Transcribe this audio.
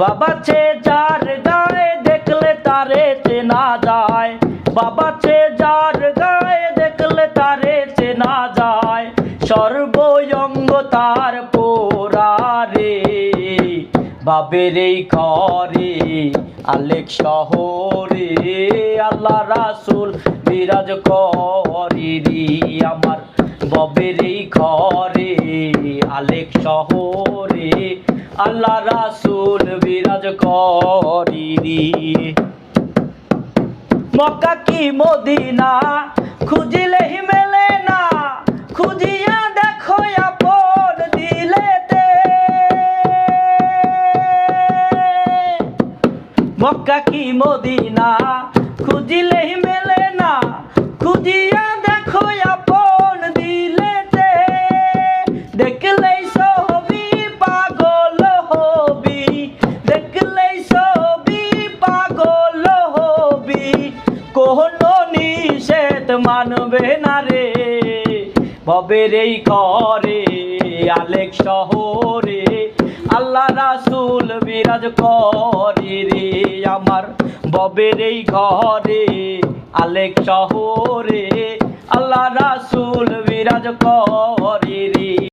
বাবা ছে যার গায়ে দেখলে তারে চেনা যায়, বাবা ছে যার গায়ে দেখলে তারে চেনা যায়, সর্বঙ্গ তার পোড়ারে। বাবের এই ঘরে আলেক শহরে আল্লাহ রাসূল বিরাজ করিরি আমার। বাবের এই ঘরে আলেক শহরে আল্লাহ রাসূল বিরাজ করিরি। মক্কা কি মদিনা খুঁজিলেই মেলে না, খুঁজিয়া দেখো আপন দিলেতে। মক্কা কি মদিনা খুঁজিলেই মেলে না, খুঁজিয়া দেখো আপন দিলেতে। দেখলেই ছবি পাগল হবি, দেখলেই ছবি পাগল হবি, কোনো নিষেধ মানবে না রে। ভবের এই ঘরে আলেক শহরে আল্লাহ রাসূল বিরাজ করিরে আমার। ভবের এই ঘরে আলেক শহরে আল্লাহ রাসূল বিরাজ করিরে।